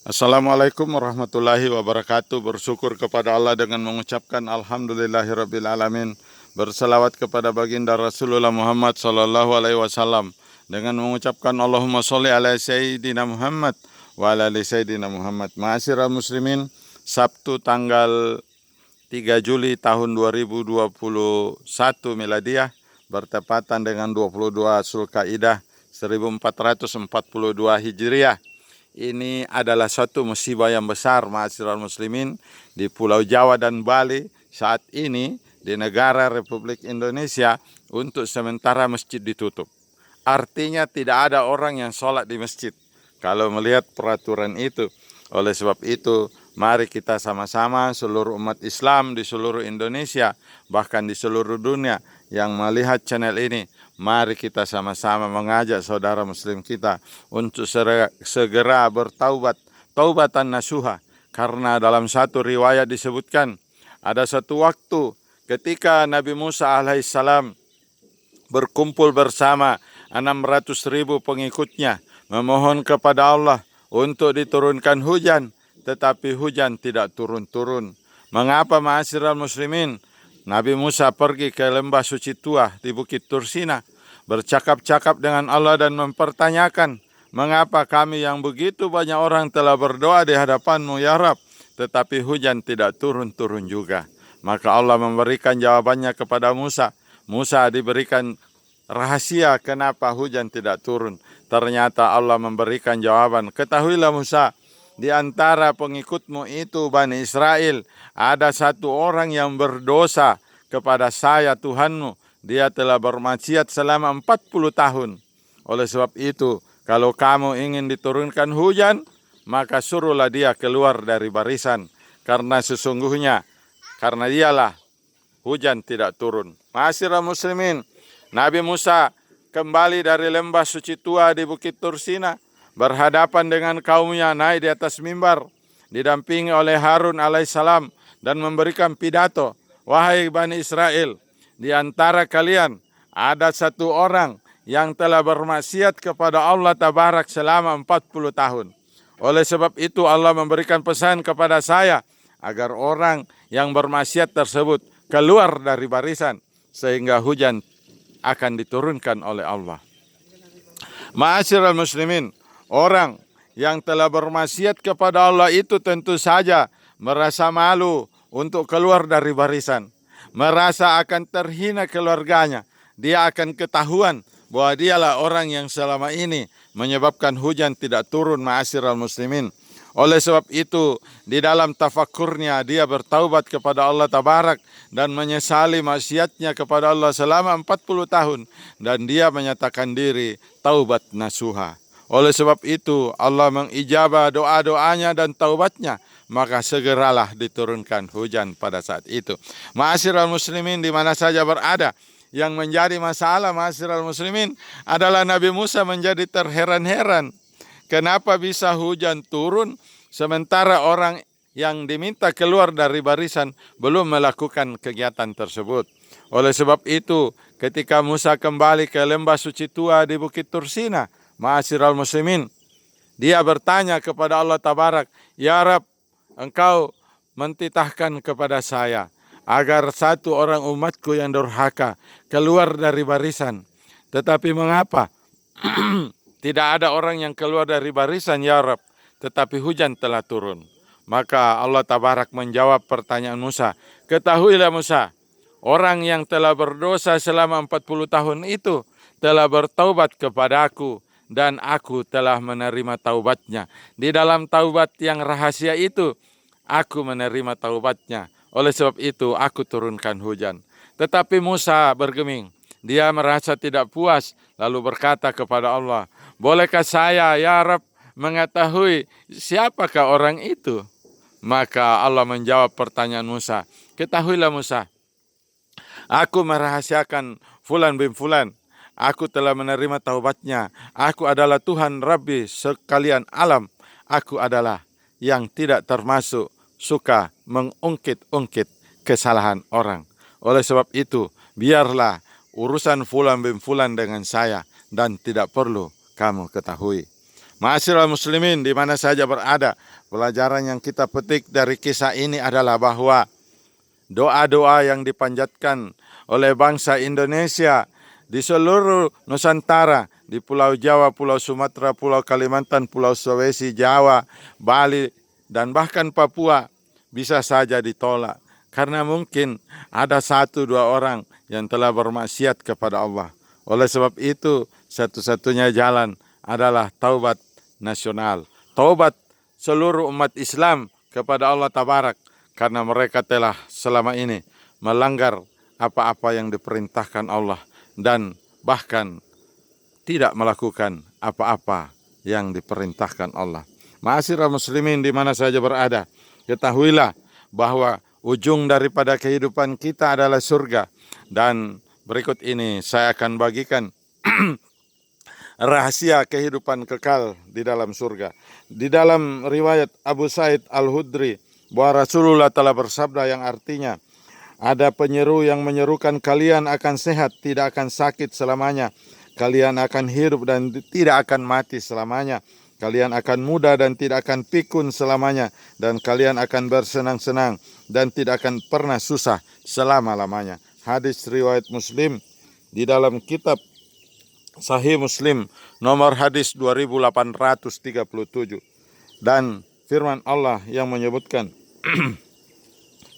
Assalamualaikum warahmatullahi wabarakatuh. Bersyukur kepada Allah dengan mengucapkan Alhamdulillahirabbil alamin. Berselawat kepada baginda Rasulullah Muhammad sallallahu alaihi wasallam dengan mengucapkan Allahumma sholli ala sayyidina Muhammad wa ala ali sayyidina Muhammad. Ma'asyiral muslimin, Sabtu tanggal 3 Juli tahun 2021 miladiah bertepatan dengan 22 Zulkaidah 1442 Hijriah. Ini adalah suatu musibah yang besar, ma'asyiral muslimin, di Pulau Jawa dan Bali saat ini di negara Republik Indonesia untuk sementara masjid ditutup. Artinya tidak ada orang yang sholat di masjid kalau melihat peraturan itu. Oleh sebab itu, mari kita sama-sama seluruh umat Islam di seluruh Indonesia, bahkan di seluruh dunia yang melihat channel ini, mari kita sama-sama mengajak saudara muslim kita untuk segera bertaubat, taubatan nasuha. Karena dalam satu riwayat disebutkan, ada satu waktu ketika Nabi Musa alaihissalam berkumpul bersama 600.000 pengikutnya, memohon kepada Allah untuk diturunkan hujan, tetapi hujan tidak turun-turun. Mengapa, ma'asyiral muslimin? Nabi Musa pergi ke lembah suci Tuah di Bukit Tursina, bercakap-cakap dengan Allah dan mempertanyakan, mengapa kami yang begitu banyak orang telah berdoa di hadapan-Mu ya Rab, tetapi hujan tidak turun-turun juga. Maka Allah memberikan jawabannya kepada Musa. Musa diberikan rahasia kenapa hujan tidak turun. Ternyata Allah memberikan jawaban. Ketahuilah Musa, di antara pengikutmu itu Bani Israel, ada satu orang yang berdosa kepada saya Tuhanmu. Dia telah bermaksiat selama 40 tahun. Oleh sebab itu, kalau kamu ingin diturunkan hujan, maka suruhlah dia keluar dari barisan. Karena sesungguhnya, karena dialah hujan tidak turun. Ma'asyiral muslimin, Nabi Musa kembali dari lembah suci Tua di Bukit Tursina, berhadapan dengan kaumnya, naik di atas mimbar, didampingi oleh Harun alaihissalam dan memberikan pidato. Wahai Bani Israel, di antara kalian ada satu orang yang telah bermaksiat kepada Allah Tabarak selama 40 tahun. Oleh sebab itu Allah memberikan pesan kepada saya agar orang yang bermaksiat tersebut keluar dari barisan sehingga hujan akan diturunkan oleh Allah. Ma'asyiral muslimin, orang yang telah bermaksiat kepada Allah itu tentu saja merasa malu untuk keluar dari barisan, merasa akan terhina keluarganya. Dia akan ketahuan bahwa dialah orang yang selama ini menyebabkan hujan tidak turun, ma'asyiral muslimin. Oleh sebab itu, di dalam tafakurnya dia bertaubat kepada Allah Tabarak dan menyesali maksiatnya kepada Allah selama 40 tahun. Dan dia menyatakan diri taubat nasuha. Oleh sebab itu, Allah mengijabah doa-doanya dan taubatnya. Maka segeralah diturunkan hujan pada saat itu. Ma'asyiral muslimin di mana saja berada, yang menjadi masalah, ma'asyiral muslimin, adalah Nabi Musa menjadi terheran-heran. Kenapa bisa hujan turun sementara orang yang diminta keluar dari barisan belum melakukan kegiatan tersebut? Oleh sebab itu, ketika Musa kembali ke lembah suci Tua di Bukit Tursina, ma'asyiral muslimin, dia bertanya kepada Allah Tabarak, ya Rab, Engkau mentitahkan kepada saya agar satu orang umatku yang durhaka keluar dari barisan. Tetapi mengapa tidak ada orang yang keluar dari barisan ya Rab, tetapi hujan telah turun? Maka Allah Tabarak menjawab pertanyaan Musa. Ketahuilah Musa, orang yang telah berdosa selama 40 tahun itu telah bertaubat kepada aku, dan aku telah menerima taubatnya. Di dalam taubat yang rahasia itu, aku menerima taubatnya. Oleh sebab itu, aku turunkan hujan. Tetapi Musa bergeming. Dia merasa tidak puas, lalu berkata kepada Allah, bolehkah saya, ya Rab, mengetahui siapakah orang itu? Maka Allah menjawab pertanyaan Musa. Ketahuilah Musa, aku merahasiakan Fulan bin Fulan. Aku telah menerima taubatnya. Aku adalah Tuhan Rabbi sekalian alam. Aku adalah yang tidak termasuk suka mengungkit-ungkit kesalahan orang. Oleh sebab itu, biarlah urusan Fulan bin Fulan dengan saya dan tidak perlu kamu ketahui. Ma'asyiral muslimin di mana saja berada, pelajaran yang kita petik dari kisah ini adalah bahwa doa-doa yang dipanjatkan oleh bangsa Indonesia di seluruh Nusantara, di Pulau Jawa, Pulau Sumatera, Pulau Kalimantan, Pulau Sulawesi, Jawa, Bali, dan bahkan Papua bisa saja ditolak. Karena mungkin ada 1-2 orang yang telah bermaksiat kepada Allah. Oleh sebab itu, satu-satunya jalan adalah taubat nasional. Taubat seluruh umat Islam kepada Allah Tabarak. Karena mereka telah selama ini melanggar apa-apa yang diperintahkan Allah. Dan bahkan tidak melakukan apa-apa yang diperintahkan Allah. Ma'asyiral muslimin di mana saja berada, ketahuilah bahwa ujung daripada kehidupan kita adalah surga. Dan berikut ini saya akan bagikan rahasia kehidupan kekal di dalam surga. Di dalam riwayat Abu Sa'id Al-Hudri bahwa Rasulullah telah bersabda yang artinya, ada penyeru yang menyerukan kalian akan sehat, tidak akan sakit selamanya. Kalian akan hidup dan tidak akan mati selamanya. Kalian akan muda dan tidak akan pikun selamanya. Dan kalian akan bersenang-senang dan tidak akan pernah susah selama-lamanya. Hadis riwayat Muslim di dalam kitab Sahih Muslim nomor hadis 2837. Dan firman Allah yang menyebutkan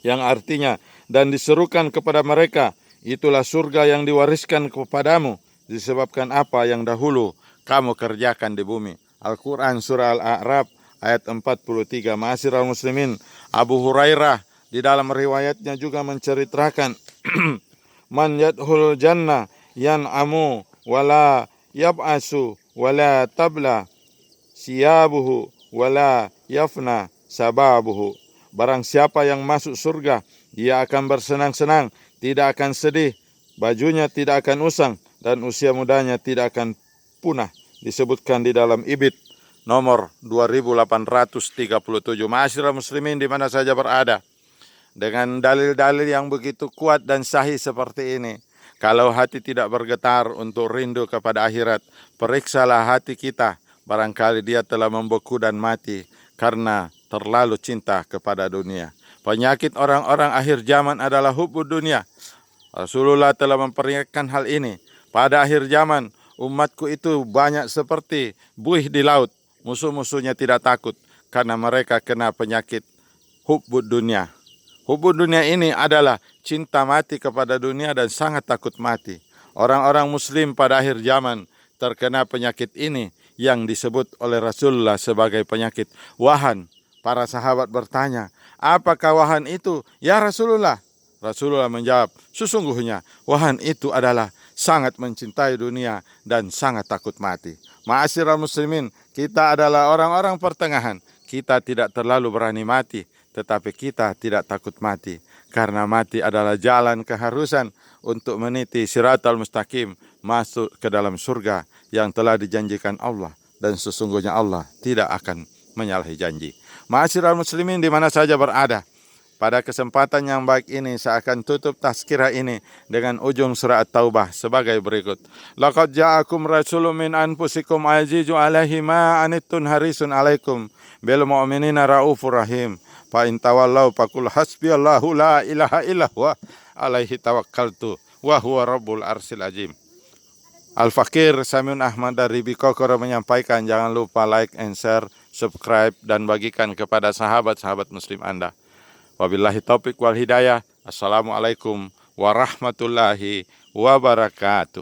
yang artinya, dan diserukan kepada mereka, itulah surga yang diwariskan kepadamu disebabkan apa yang dahulu kamu kerjakan di bumi. Al-Quran surah Al-A'raf ayat 43. Ma'asyiral muslimin, Abu Hurairah di dalam riwayatnya juga menceritakan man yadkhulul jannah yan'amu wala yab'asu wala tabla siyabuhu wala yafna sababuhu. Barang siapa yang masuk surga, dia akan bersenang-senang, tidak akan sedih, bajunya tidak akan usang, dan usia mudanya tidak akan punah. Disebutkan di dalam Ibid nomor 2837. Ma'asyiral muslimin di mana saja berada, dengan dalil-dalil yang begitu kuat dan sahih seperti ini, kalau hati tidak bergetar untuk rindu kepada akhirat, periksalah hati kita. Barangkali dia telah membeku dan mati karena terlalu cinta kepada dunia. Penyakit orang-orang akhir zaman adalah hubbud dunia. Rasulullah telah memperingatkan hal ini. Pada akhir zaman, umatku itu banyak seperti buih di laut. Musuh-musuhnya tidak takut karena mereka kena penyakit hubbud dunia. Hubbud dunia ini adalah cinta mati kepada dunia dan sangat takut mati. Orang-orang muslim pada akhir zaman terkena penyakit ini yang disebut oleh Rasulullah sebagai penyakit wahan. Para sahabat bertanya, apakah wahan itu? Ya Rasulullah. Rasulullah menjawab, sesungguhnya wahan itu adalah sangat mencintai dunia dan sangat takut mati. Ma'asyiral muslimin, kita adalah orang-orang pertengahan. Kita tidak terlalu berani mati, tetapi kita tidak takut mati. Karena mati adalah jalan keharusan untuk meniti siratal mustaqim, masuk ke dalam surga yang telah dijanjikan Allah. Dan sesungguhnya Allah tidak akan menyalahi janji. Ma'asyiral muslimin di mana saja berada, pada kesempatan yang baik ini saya akan tutup tazkirah ini dengan ujung surah At-Taubah sebagai berikut. Laqad ja'akum rasulun min anfusikum azizun 'alaihi ma anittum harisun 'alaikum bil mu'minina raufur rahim. Fa in tawallaw faqul hasbiyallahu la ilaha illa huwa alaihi tawakkaltu wa huwa rabbul arsyil azim. Al-Fakir Samiun Ahmad dari Bikokoro menyampaikan, jangan lupa like and share, subscribe, dan bagikan kepada sahabat-sahabat muslim Anda. Wabillahi taufiq wal hidayah. Assalamualaikum warahmatullahi wabarakatuh.